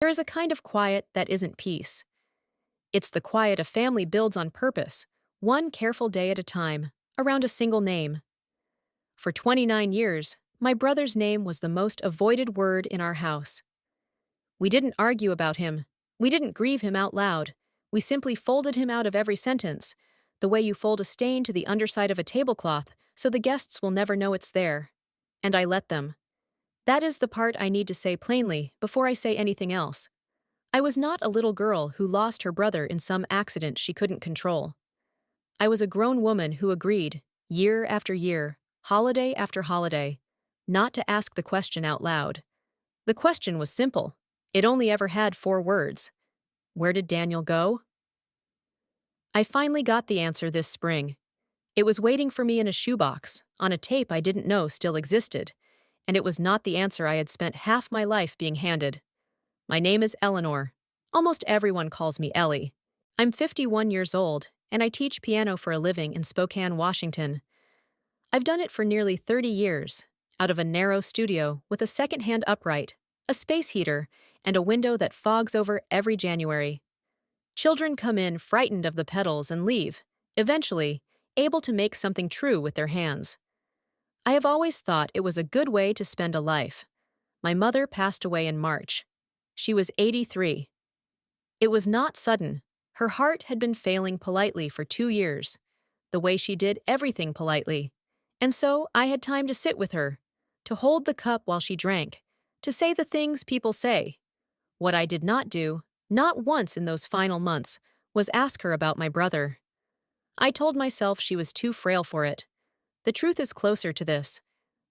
There is a kind of quiet that isn't peace. It's the quiet a family builds on purpose, one careful day at a time, around a single name. For 29 years, my brother's name was the most avoided word in our house. We didn't argue about him. We didn't grieve him out loud. We simply folded him out of every sentence, the way you fold a stain to the underside of a tablecloth so the guests will never know it's there. And I let them. That is the part I need to say plainly before I say anything else. I was not a little girl who lost her brother in some accident she couldn't control. I was a grown woman who agreed, year after year, holiday after holiday, not to ask the question out loud. The question was simple. It only ever had 4 words. Where did Daniel go? I finally got the answer this spring. It was waiting for me in a shoebox, on a tape I didn't know still existed, and it was not the answer I had spent half my life being handed. My name is Eleanor. Almost everyone calls me Ellie. I'm 51 years old, and I teach piano for a living in Spokane, Washington. I've done it for nearly 30 years, out of a narrow studio with a second-hand upright, a space heater, and a window that fogs over every January. Children come in frightened of the pedals and leave, eventually, able to make something true with their hands. I have always thought it was a good way to spend a life. My mother passed away in March. She was 83. It was not sudden. Her heart had been failing politely for 2 years, the way she did everything politely. And so I had time to sit with her, to hold the cup while she drank, to say the things people say. What I did not do, not once in those final months, was ask her about my brother. I told myself she was too frail for it. The truth is closer to this.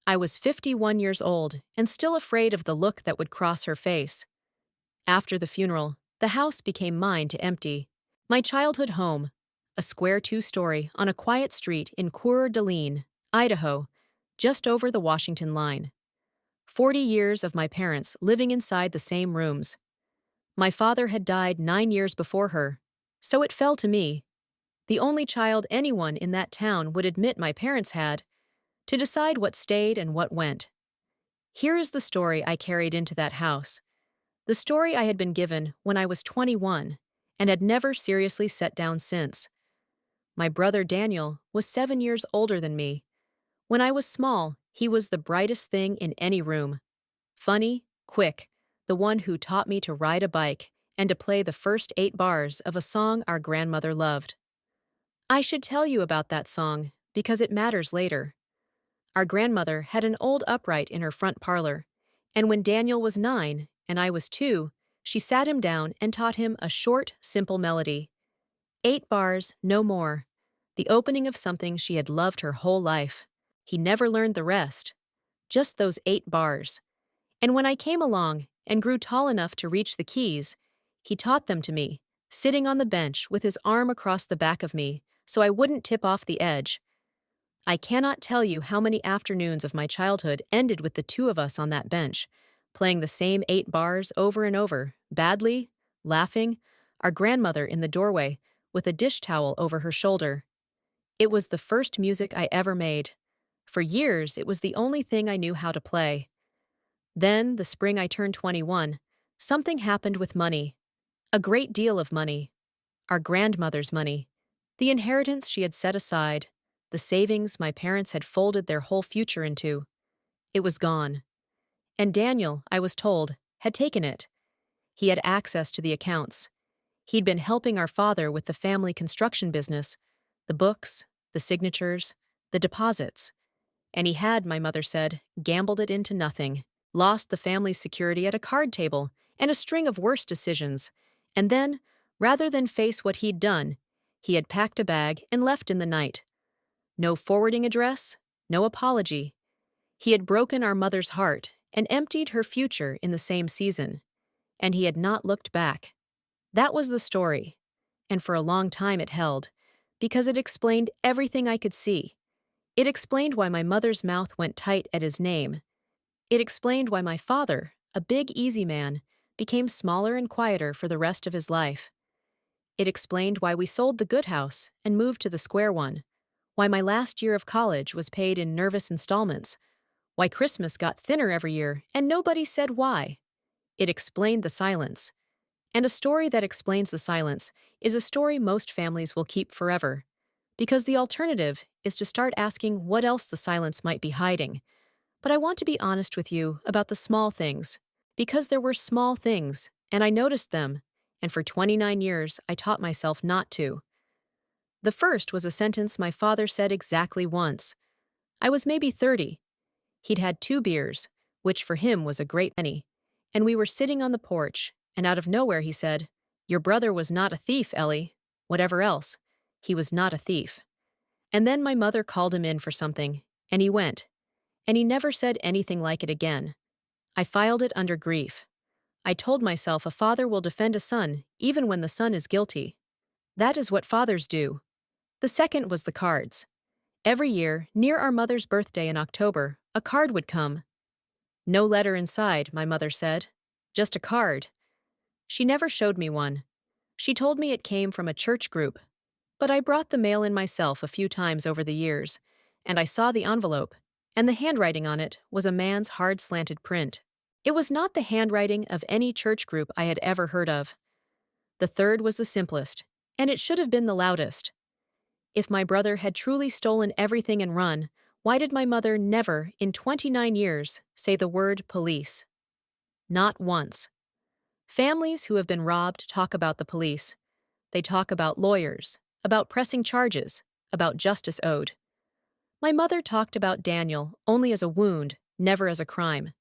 I was 51 years old and still afraid of the look that would cross her face. After the funeral, the house became mine to empty. My childhood home, a square 2-story on a quiet street in Coeur d'Alene, Idaho, just over the Washington line. 40 years of my parents living inside the same rooms. My father had died 9 years before her, so it fell to me, the only child anyone in that town would admit my parents had, to decide what stayed and what went. Here is the story I carried into that house. The story I had been given when I was 21 and had never seriously set down since. My brother Daniel was 7 years older than me. When I was small, he was the brightest thing in any room. Funny, quick, the one who taught me to ride a bike and to play the first 8 bars of a song our grandmother loved. I should tell you about that song because it matters later. Our grandmother had an old upright in her front parlor, and when Daniel was 9 and I was 2, she sat him down and taught him a short, simple melody. 8 bars, no more. The opening of something she had loved her whole life. He never learned the rest. Just those 8 bars. And when I came along and grew tall enough to reach the keys, he taught them to me, sitting on the bench with his arm across the back of me so I wouldn't tip off the edge. I cannot tell you how many afternoons of my childhood ended with the 2 of us on that bench, playing the same 8 bars over and over, badly, laughing, our grandmother in the doorway with a dish towel over her shoulder. It was the first music I ever made. For years, it was the only thing I knew how to play. Then, the spring I turned 21, something happened with money. A great deal of money. Our grandmother's money. The inheritance she had set aside. The savings my parents had folded their whole future into. It was gone. And Daniel, I was told, had taken it. He had access to the accounts. He'd been helping our father with the family construction business, the books, the signatures, the deposits. And he had, my mother said, gambled it into nothing, lost the family's security at a card table, and a string of worse decisions. And then, rather than face what he'd done, he had packed a bag and left in the night. No forwarding address, no apology. He had broken our mother's heart and emptied her future in the same season. And he had not looked back. That was the story. And for a long time it held, because it explained everything I could see. It explained why my mother's mouth went tight at his name. It explained why my father, a big, easy man, became smaller and quieter for the rest of his life. It explained why we sold the good house and moved to the square one, why my last year of college was paid in nervous installments, why Christmas got thinner every year and nobody said why. It explained the silence. And a story that explains the silence is a story most families will keep forever. Because the alternative is to start asking what else the silence might be hiding. But I want to be honest with you about the small things. Because there were small things, and I noticed them, and for 29 years I taught myself not to. The first was a sentence my father said exactly once. I was maybe 30. He'd had 2 beers, which for him was a great many, and we were sitting on the porch, and out of nowhere he said, "Your brother was not a thief, Ellie. Whatever else, he was not a thief." And then my mother called him in for something, and he went, and he never said anything like it again. I filed it under grief. I told myself a father will defend a son even when the son is guilty. That is what fathers do. The second was the cards. Every year, near our mother's birthday in October, a card would come. No letter inside, my mother said. Just a card. She never showed me one. She told me it came from a church group. But I brought the mail in myself a few times over the years, and I saw the envelope, and the handwriting on it was a man's hard slanted print. It was not the handwriting of any church group I had ever heard of. The third was the simplest, and it should have been the loudest. If my brother had truly stolen everything and run, why did my mother never, in 29 years, say the word police? Not once. Families who have been robbed talk about the police. They talk about lawyers, about pressing charges, about justice owed. My mother talked about Daniel only as a wound, never as a crime.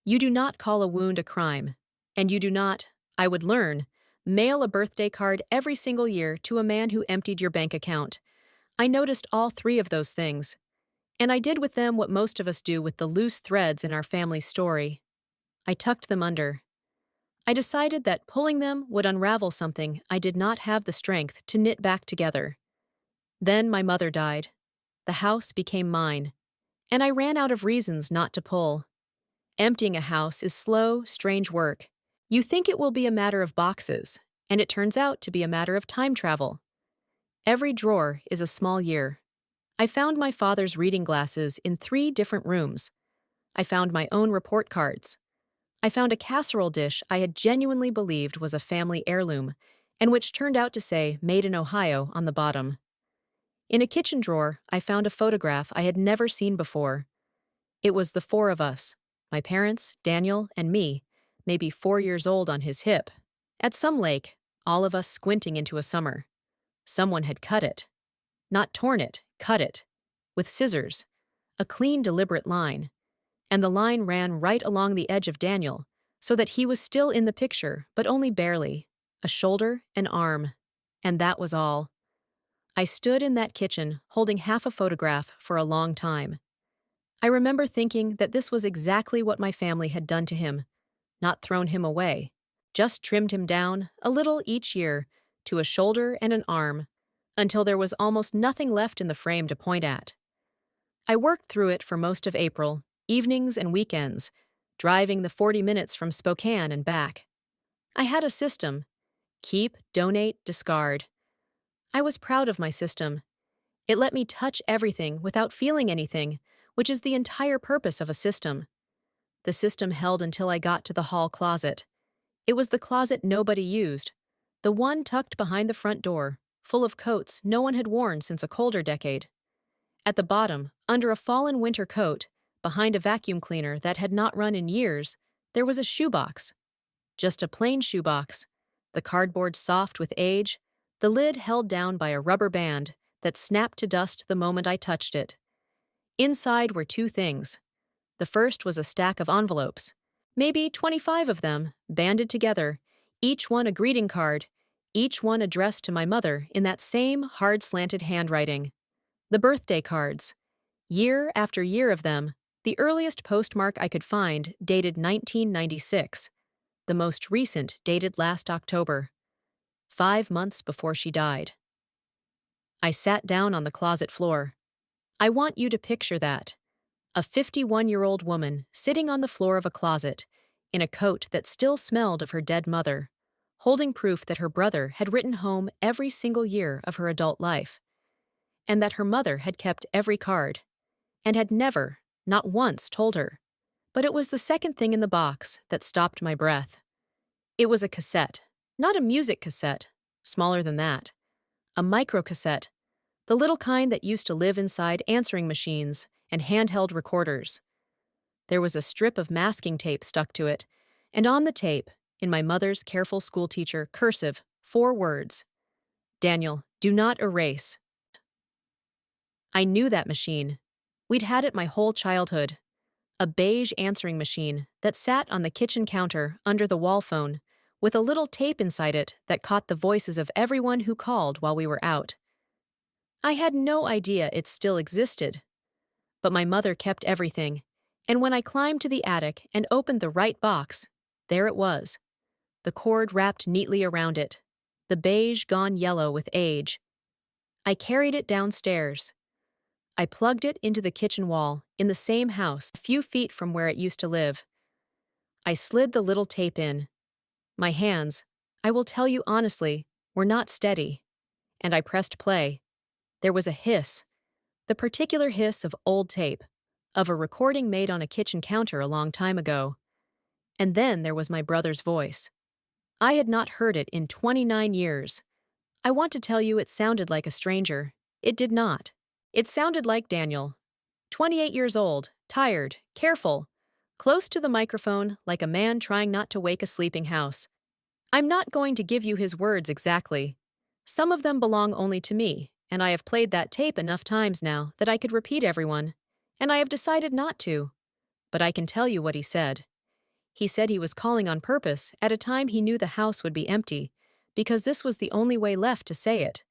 You do not call a wound a crime, and you do not, I would learn, mail a birthday card every single year to a man who emptied your bank account. I noticed all 3 of those things, and I did with them what most of us do with the loose threads in our family story. I tucked them under. I decided that pulling them would unravel something I did not have the strength to knit back together. Then my mother died. The house became mine, and I ran out of reasons not to pull. Emptying a house is slow, strange work. You think it will be a matter of boxes, and it turns out to be a matter of time travel. Every drawer is a small year. I found my father's reading glasses in 3 different rooms. I found my own report cards. I found a casserole dish I had genuinely believed was a family heirloom, and which turned out to say "Made in Ohio" on the bottom. In a kitchen drawer, I found a photograph I had never seen before. It was the 4 of us, my parents, Daniel, and me, maybe 4 years old on his hip, at some lake, all of us squinting into a summer. Someone had cut it. Not torn it, cut it. With scissors. A clean, deliberate line. And the line ran right along the edge of Daniel, so that he was still in the picture, but only barely. A shoulder, an arm. And that was all. I stood in that kitchen, holding half a photograph for a long time. I remember thinking that this was exactly what my family had done to him. Not thrown him away. Just trimmed him down, a little each year, to a shoulder and an arm, until there was almost nothing left in the frame to point at. I worked through it for most of April, evenings and weekends, driving the 40 minutes from Spokane and back. I had a system. Keep, donate, discard. I was proud of my system. It let me touch everything without feeling anything, which is the entire purpose of a system. The system held until I got to the hall closet. It was the closet nobody used, the one tucked behind the front door, full of coats no one had worn since a colder decade. At the bottom, under a fallen winter coat, behind a vacuum cleaner that had not run in years, there was a shoebox. Just a plain shoebox, the cardboard soft with age, the lid held down by a rubber band that snapped to dust the moment I touched it. Inside were 2 things. The first was a stack of envelopes, maybe 25 of them, banded together, each one a greeting card, each one addressed to my mother in that same hard-slanted handwriting. The birthday cards. Year after year of them, the earliest postmark I could find dated 1996. The most recent dated last October. 5 months before she died. I sat down on the closet floor. I want you to picture that. A 51-year-old woman sitting on the floor of a closet, in a coat that still smelled of her dead mother, holding proof that her brother had written home every single year of her adult life, and that her mother had kept every card, and had never, not once, told her. But it was the second thing in the box that stopped my breath. It was a cassette. Not a music cassette, smaller than that. A microcassette, the little kind that used to live inside answering machines and handheld recorders. There was a strip of masking tape stuck to it, and on the tape, in my mother's careful schoolteacher cursive, 4 words. Daniel, do not erase. I knew that machine. We'd had it my whole childhood. A beige answering machine that sat on the kitchen counter under the wall phone, with a little tape inside it that caught the voices of everyone who called while we were out. I had no idea it still existed. But my mother kept everything, and when I climbed to the attic and opened the right box, there it was. The cord wrapped neatly around it, the beige gone yellow with age. I carried it downstairs. I plugged it into the kitchen wall, in the same house, a few feet from where it used to live. I slid the little tape in. My hands, I will tell you honestly, were not steady. And I pressed play. There was a hiss. The particular hiss of old tape, of a recording made on a kitchen counter a long time ago. And then there was my brother's voice. I had not heard it in 29 years. I want to tell you it sounded like a stranger. It did not. It sounded like Daniel. 28 years old, tired, careful, close to the microphone like a man trying not to wake a sleeping house. I'm not going to give you his words exactly. Some of them belong only to me, and I have played that tape enough times now that I could repeat everyone, and I have decided not to. But I can tell you what he said. He said he was calling on purpose at a time he knew the house would be empty, because this was the only way left to say it.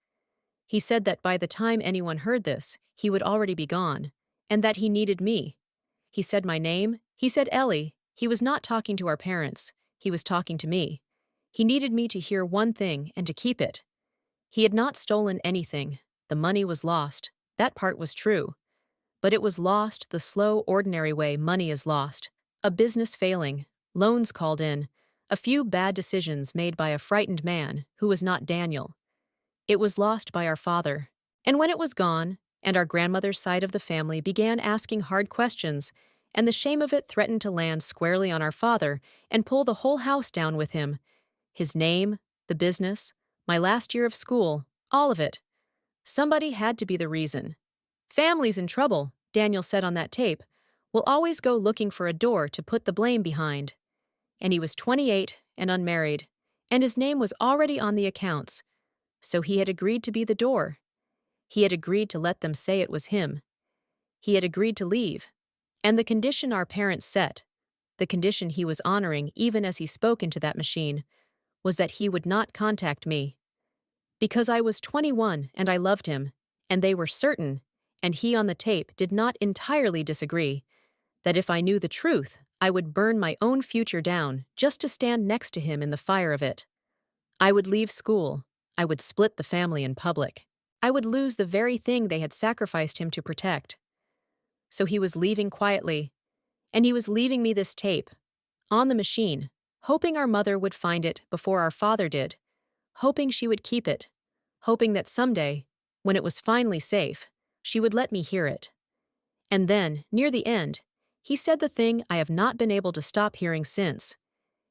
He said that by the time anyone heard this, he would already be gone, and that he needed me. He said my name, he said Ellie. He was not talking to our parents, he was talking to me. He needed me to hear one thing and to keep it. He had not stolen anything. The money was lost. That part was true. But it was lost the slow, ordinary way money is lost. A business failing, loans called in, a few bad decisions made by a frightened man who was not Daniel. It was lost by our father. And when it was gone, and our grandmother's side of the family began asking hard questions, and the shame of it threatened to land squarely on our father and pull the whole house down with him, his name, the business, my last year of school, all of it. Somebody had to be the reason. Families in trouble, Daniel said on that tape, will always go looking for a door to put the blame behind. And he was 28 and unmarried, and his name was already on the accounts. So he had agreed to be the door. He had agreed to let them say it was him. He had agreed to leave. And the condition our parents set, the condition he was honoring even as he spoke into that machine, was that he would not contact me. Because I was 21 and I loved him, and they were certain, and he on the tape did not entirely disagree, that if I knew the truth, I would burn my own future down just to stand next to him in the fire of it. I would leave school. I would split the family in public. I would lose the very thing they had sacrificed him to protect. So he was leaving quietly, and he was leaving me this tape, on the machine, hoping our mother would find it before our father did, hoping she would keep it, hoping that someday, when it was finally safe, she would let me hear it. And then, near the end, he said the thing I have not been able to stop hearing since.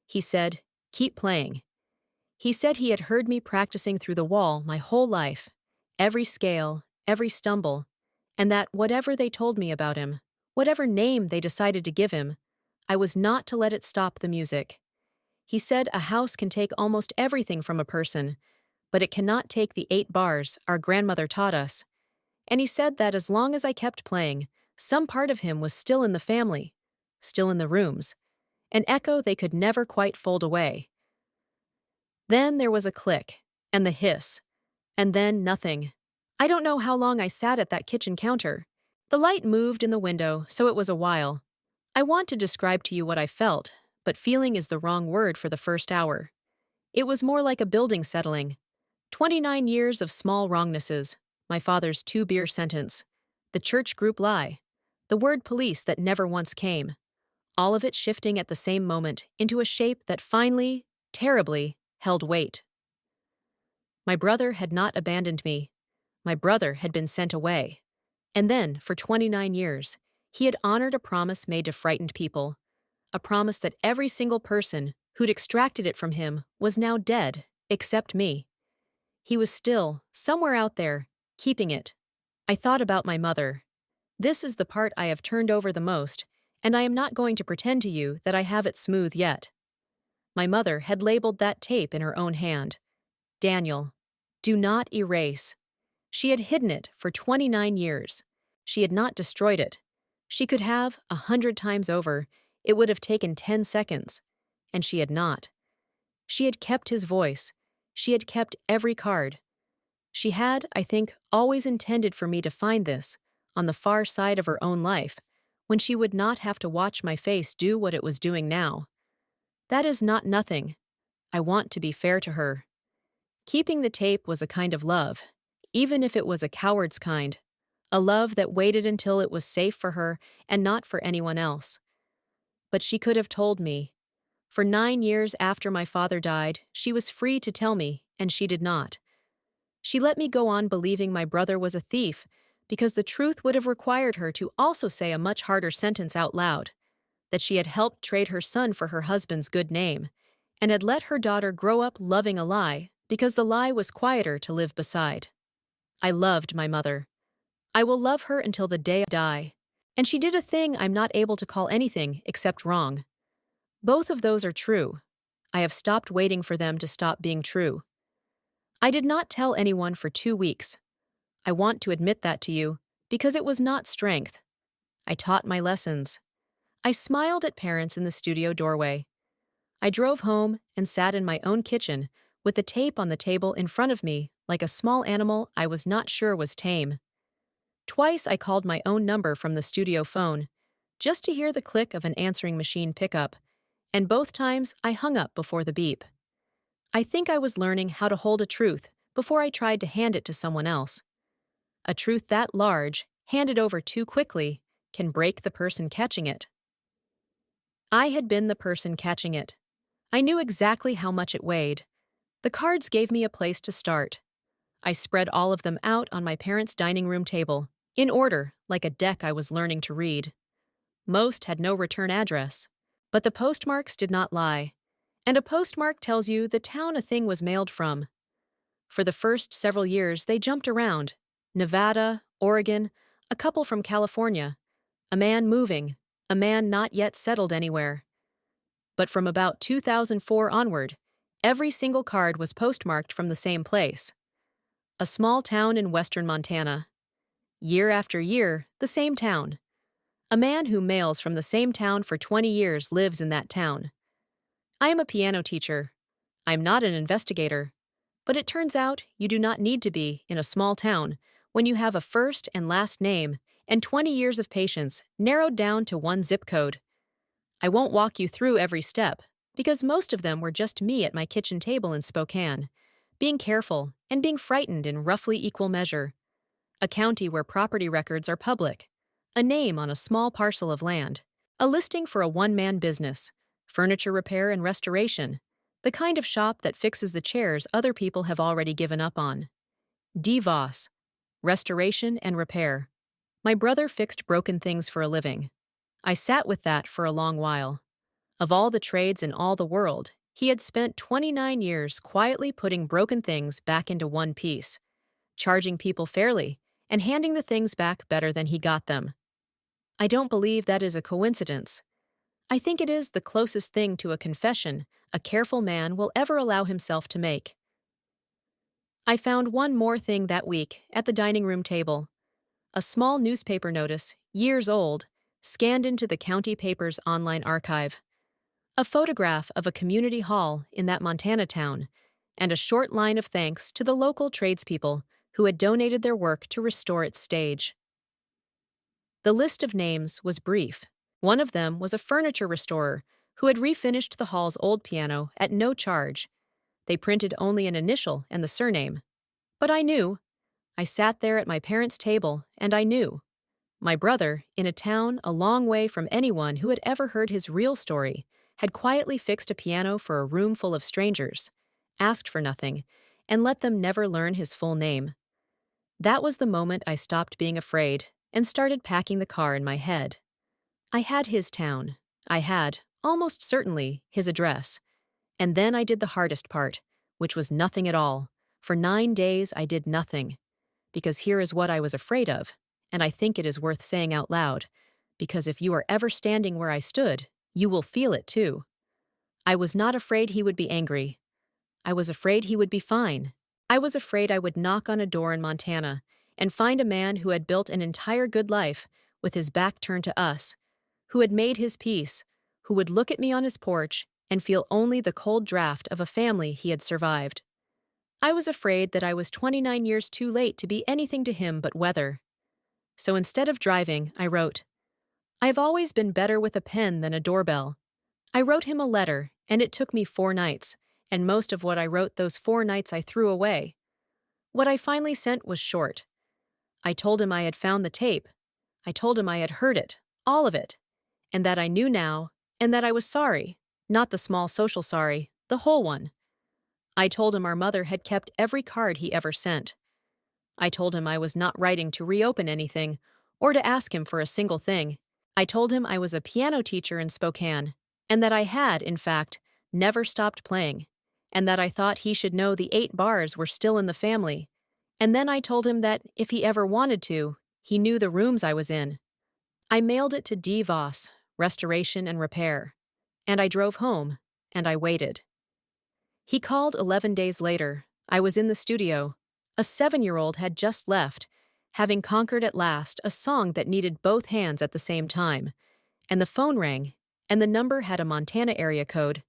He said, "Keep playing." He said he had heard me practicing through the wall my whole life, every scale, every stumble, and that whatever they told me about him, whatever name they decided to give him, I was not to let it stop the music. He said a house can take almost everything from a person, but it cannot take the 8 bars our grandmother taught us. And he said that as long as I kept playing, some part of him was still in the family, still in the rooms, an echo they could never quite fold away. Then there was a click, and the hiss, and then nothing. I don't know how long I sat at that kitchen counter. The light moved in the window, so it was a while. I want to describe to you what I felt, but feeling is the wrong word for the first hour. It was more like a building settling. 29 years of small wrongnesses, my father's 2-beer sentence, the church group lie, the word police that never once came, all of it shifting at the same moment into a shape that finally, terribly, held weight. My brother had not abandoned me. My brother had been sent away. And then, for 29 years, he had honored a promise made to frightened people, a promise that every single person who'd extracted it from him was now dead, except me. He was still, somewhere out there, keeping it. I thought about my mother. This is the part I have turned over the most, and I am not going to pretend to you that I have it smooth yet. My mother had labeled that tape in her own hand. Daniel, do not erase. She had hidden it for 29 years. She had not destroyed it. She could have, 100 times over. It would have taken 10 seconds. And she had not. She had kept his voice. She had kept every card. She had, I think, always intended for me to find this, on the far side of her own life, when she would not have to watch my face do what it was doing now. That is not nothing. I want to be fair to her. Keeping the tape was a kind of love, even if it was a coward's kind. A love that waited until it was safe for her and not for anyone else. But she could have told me. For 9 years after my father died, she was free to tell me, and she did not. She let me go on believing my brother was a thief, because the truth would have required her to also say a much harder sentence out loud, that she had helped trade her son for her husband's good name, and had let her daughter grow up loving a lie, because the lie was quieter to live beside. I loved my mother. I will love her until the day I die. And she did a thing I'm not able to call anything except wrong. Both of those are true. I have stopped waiting for them to stop being true. I did not tell anyone for 2 weeks. I want to admit that to you, because it was not strength. I taught my lessons. I smiled at parents in the studio doorway. I drove home and sat in my own kitchen with the tape on the table in front of me like a small animal I was not sure was tame. Twice I called my own number from the studio phone, just to hear the click of an answering machine pick up, and both times I hung up before the beep. I think I was learning how to hold a truth before I tried to hand it to someone else. A truth that large, handed over too quickly, can break the person catching it. I had been the person catching it. I knew exactly how much it weighed. The cards gave me a place to start. I spread all of them out on my parents' dining room table, in order, like a deck I was learning to read. Most had no return address, but the postmarks did not lie. And a postmark tells you the town a thing was mailed from. For the first several years, they jumped around. Nevada, Oregon, a couple from California, a man moving, a man not yet settled anywhere. But from about 2004 onward, every single card was postmarked from the same place. A small town in western Montana. Year after year, the same town. A man who mails from the same town for 20 years lives in that town. I am a piano teacher. I'm not an investigator. But it turns out you do not need to be in a small town when you have a first and last name and 20 years of patience narrowed down to one zip code. I won't walk you through every step, because most of them were just me at my kitchen table in Spokane, being careful and being frightened in roughly equal measure. A county where property records are public, a name on a small parcel of land, a listing for a one-man business, furniture repair and restoration, the kind of shop that fixes the chairs other people have already given up on. DVOS, restoration and repair. My brother fixed broken things for a living. I sat with that for a long while. Of all the trades in all the world, he had spent 29 years quietly putting broken things back into one piece, charging people fairly, and handing the things back better than he got them. I don't believe that is a coincidence. I think it is the closest thing to a confession a careful man will ever allow himself to make. I found one more thing that week at the dining room table. A small newspaper notice, years old, scanned into the county paper's online archive. A photograph of a community hall in that Montana town, and a short line of thanks to the local tradespeople who had donated their work to restore its stage. The list of names was brief. One of them was a furniture restorer who had refinished the hall's old piano at no charge. They printed only an initial and the surname. But I knew. I sat there at my parents' table, and I knew. My brother, in a town a long way from anyone who had ever heard his real story, had quietly fixed a piano for a room full of strangers, asked for nothing, and let them never learn his full name. That was the moment I stopped being afraid and started packing the car in my head. I had his town. I had, almost certainly his address. And then I did the hardest part, which was nothing at all. For 9 days I did nothing. Because here is what I was afraid of, and I think it is worth saying out loud, because if you are ever standing where I stood, you will feel it too. I was not afraid he would be angry. I was afraid he would be fine. I was afraid I would knock on a door in Montana and find a man who had built an entire good life with his back turned to us, who had made his peace, who would look at me on his porch and feel only the cold draft of a family he had survived. I was afraid that I was 29 years too late to be anything to him but weather. So instead of driving, I wrote. I've always been better with a pen than a doorbell. I wrote him a letter, and it took me 4 nights, and most of what I wrote those 4 nights I threw away. What I finally sent was short. I told him I had found the tape. I told him I had heard it, all of it, and that I knew now, and that I was sorry, not the small social sorry, the whole one. I told him our mother had kept every card he ever sent. I told him I was not writing to reopen anything or to ask him for a single thing. I told him I was a piano teacher in Spokane, and that I had, in fact, never stopped playing, and that I thought he should know the 8 bars were still in the family. And then I told him that, if he ever wanted to, he knew the rooms I was in. I mailed it to D. Voss, Restoration and Repair, and I drove home, and I waited. He called 11 days later. I was in the studio. A 7-year-old had just left, having conquered at last a song that needed both hands at the same time. And the phone rang, and the number had a Montana area code.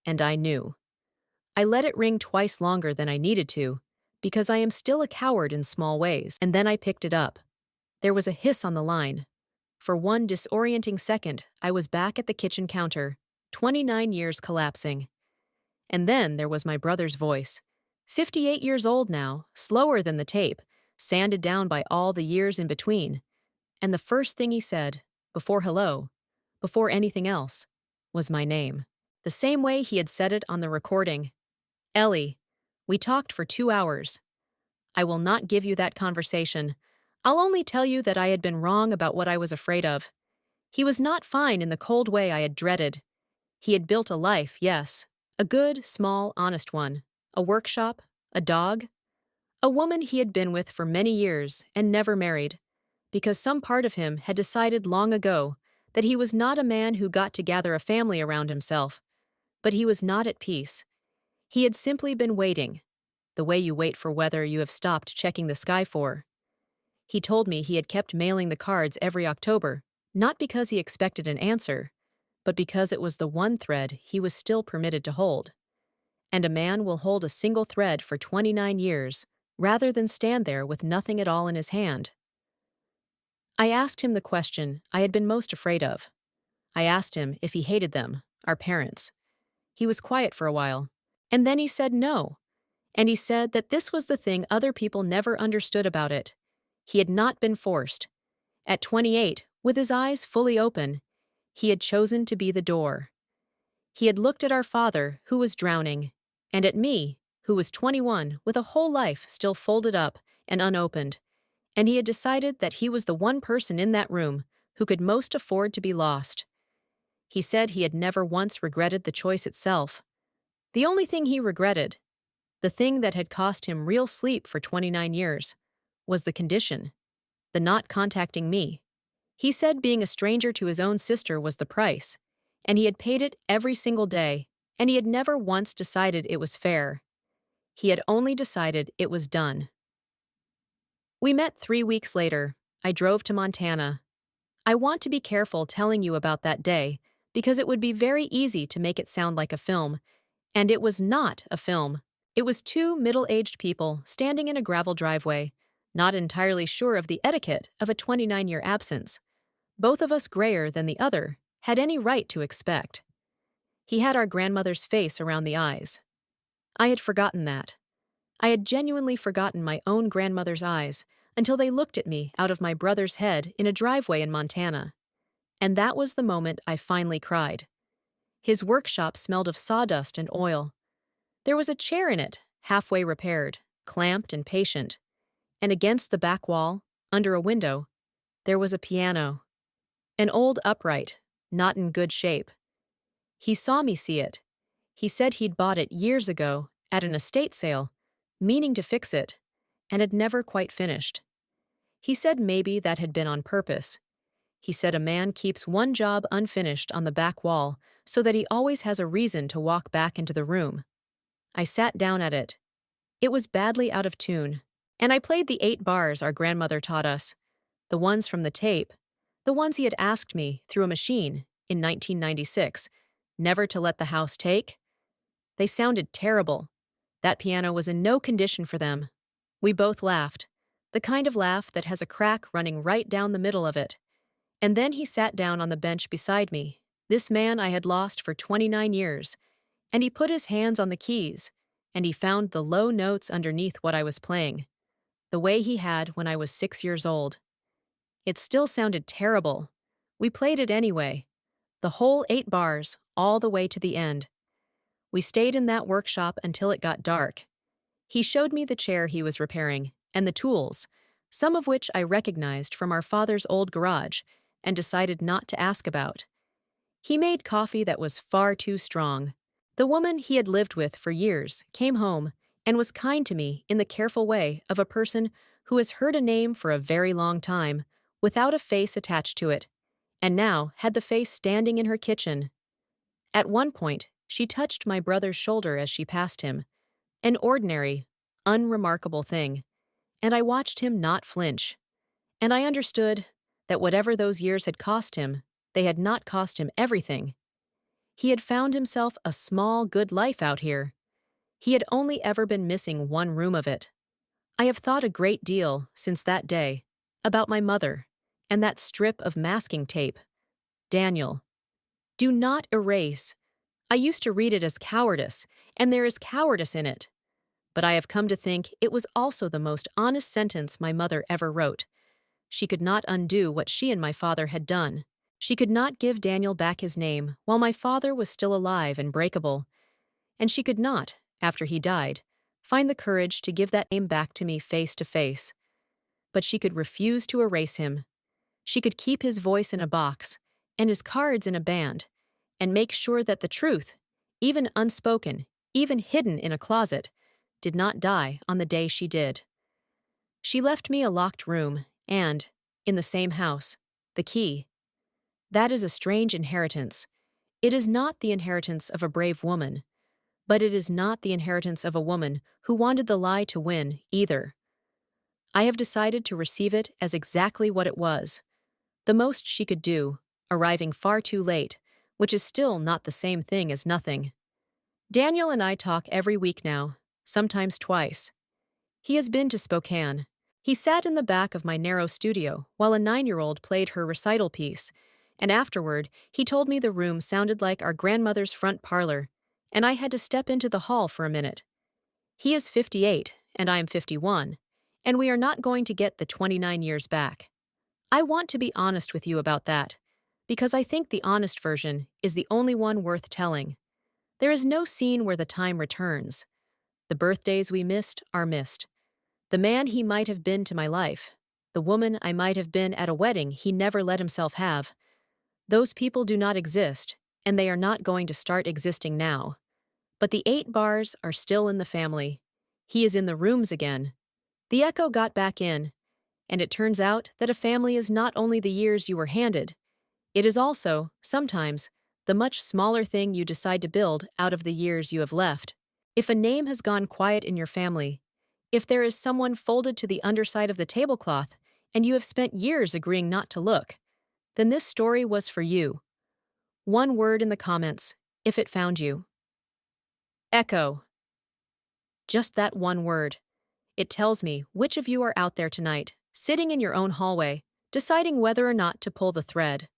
And I knew. I let it ring twice longer than I needed to, because I am still a coward in small ways. And then I picked it up. There was a hiss on the line. For one disorienting second, I was back at the kitchen counter, 29 years collapsing. And then there was my brother's voice. 58 years old now, slower than the tape, sanded down by all the years in between. And the first thing he said, before hello, before anything else, was my name. The same way he had said it on the recording. Ellie, we talked for 2 hours. I will not give you that conversation. I'll only tell you that I had been wrong about what I was afraid of. He was not fine in the cold way I had dreaded. He had built a life, yes. A good, small, honest one. A workshop, a dog. A woman he had been with for many years and never married, because some part of him had decided long ago that he was not a man who got to gather a family around himself. But he was not at peace. He had simply been waiting, the way you wait for weather you have stopped checking the sky for. He told me he had kept mailing the cards every October, not because he expected an answer, but because it was the one thread he was still permitted to hold. And a man will hold a single thread for 29 years, rather than stand there with nothing at all in his hand. I asked him the question I had been most afraid of. I asked him if he hated them, our parents. He was quiet for a while, and then he said no. And he said that this was the thing other people never understood about it. He had not been forced. At 28, with his eyes fully open, he had chosen to be the door. He had looked at our father, who was drowning, and at me, who was 21, with a whole life still folded up and unopened, and he had decided that he was the one person in that room who could most afford to be lost. He said he had never once regretted the choice itself. The only thing he regretted, the thing that had cost him real sleep for 29 years, was the condition, the not contacting me. He said being a stranger to his own sister was the price, and he had paid it every single day, and he had never once decided it was fair. He had only decided it was done. We met 3 weeks later. I drove to Montana. I want to be careful telling you about that day, because it would be very easy to make it sound like a film, and it was not a film. It was 2 middle-aged people standing in a gravel driveway, not entirely sure of the etiquette of a 29-year absence. Both of us grayer than the other had any right to expect. He had our grandmother's face around the eyes. I had forgotten that. I had genuinely forgotten my own grandmother's eyes until they looked at me out of my brother's head in a driveway in Montana. And that was the moment I finally cried. His workshop smelled of sawdust and oil. There was a chair in it, halfway repaired, clamped and patient. And against the back wall, under a window, there was a piano. An old upright, not in good shape. He saw me see it. He said he'd bought it years ago at an estate sale, meaning to fix it, and had never quite finished. He said maybe that had been on purpose. He said a man keeps one job unfinished on the back wall so that he always has a reason to walk back into the room. I sat down at it. It was badly out of tune, and I played the 8 bars our grandmother taught us, the ones from the tape, the ones he had asked me, through a machine, in 1996, never to let the house take. They sounded terrible. That piano was in no condition for them. We both laughed, the kind of laugh that has a crack running right down the middle of it. And then he sat down on the bench beside me, this man I had lost for 29 years, and he put his hands on the keys, and he found the low notes underneath what I was playing, the way he had when I was 6 years old. It still sounded terrible. We played it anyway, the whole 8 bars, all the way to the end. We stayed in that workshop until it got dark. He showed me the chair he was repairing, and the tools, some of which I recognized from our father's old garage, and decided not to ask about. He made coffee that was far too strong. The woman he had lived with for years came home and was kind to me in the careful way of a person who has heard a name for a very long time, without a face attached to it, and now had the face standing in her kitchen. At one point, she touched my brother's shoulder as she passed him, an ordinary, unremarkable thing, and I watched him not flinch. And I understood that whatever those years had cost him, they had not cost him everything. He had found himself a small, good life out here. He had only ever been missing one room of it. I have thought a great deal, since that day, about my mother, and that strip of masking tape. Daniel. Do not erase. I used to read it as cowardice, and there is cowardice in it. But I have come to think it was also the most honest sentence my mother ever wrote. She could not undo what she and my father had done. She could not give Daniel back his name while my father was still alive and breakable. And she could not, after he died, find the courage to give that name back to me face to face. But she could refuse to erase him. She could keep his voice in a box, and his cards in a band, and make sure that the truth, even unspoken, even hidden in a closet, did not die on the day she did. She left me a locked room and, in the same house, the key. That is a strange inheritance. It is not the inheritance of a brave woman, but it is not the inheritance of a woman who wanted the lie to win, either. I have decided to receive it as exactly what it was, the most she could do, arriving far too late, which is still not the same thing as nothing. Daniel and I talk every week now, sometimes twice. He has been to Spokane. He sat in the back of my narrow studio while a 9-year-old played her recital piece, and afterward he told me the room sounded like our grandmother's front parlor, and I had to step into the hall for a minute. He is 58, and I am 51, and we are not going to get the 29 years back. I want to be honest with you about that, because I think the honest version is the only one worth telling. There is no scene where the time returns. The birthdays we missed are missed. The man he might have been to my life, the woman I might have been at a wedding he never let himself have. Those people do not exist, and they are not going to start existing now. But the 8 bars are still in the family. He is in the rooms again. The echo got back in, and it turns out that a family is not only the years you were handed, it is also, sometimes, the much smaller thing you decide to build out of the years you have left. If a name has gone quiet in your family, if there is someone folded to the underside of the tablecloth, and you have spent years agreeing not to look, then this story was for you. One word in the comments, if it found you. Echo. Just that one word. It tells me which of you are out there tonight, sitting in your own hallway, deciding whether or not to pull the thread.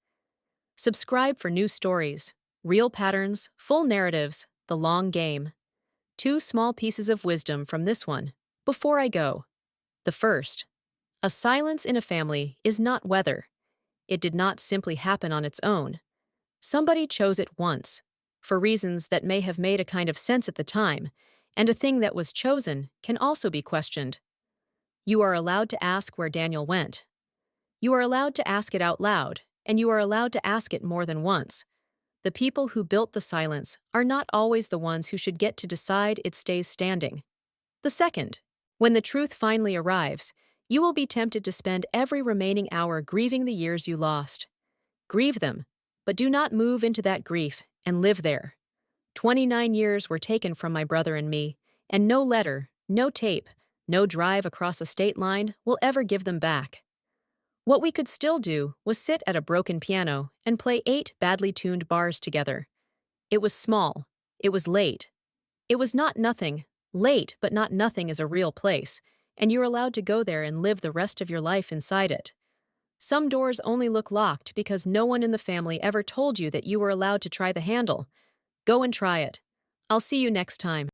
Subscribe for new stories, real patterns, full narratives, the long game. 2 small pieces of wisdom from this one, before I go. The first. A silence in a family is not weather. It did not simply happen on its own. Somebody chose it once, for reasons that may have made a kind of sense at the time, and a thing that was chosen can also be questioned. You are allowed to ask where Daniel went. You are allowed to ask it out loud, and you are allowed to ask it more than once. The people who built the silence are not always the ones who should get to decide it stays standing. The second, when the truth finally arrives, you will be tempted to spend every remaining hour grieving the years you lost. Grieve them, but do not move into that grief and live there. 29 years were taken from my brother and me, and no letter, no tape, no drive across a state line will ever give them back. What we could still do was sit at a broken piano and play 8 badly tuned bars together. It was small. It was late. It was not nothing. Late, but not nothing is a real place, and you're allowed to go there and live the rest of your life inside it. Some doors only look locked because no one in the family ever told you that you were allowed to try the handle. Go and try it. I'll see you next time.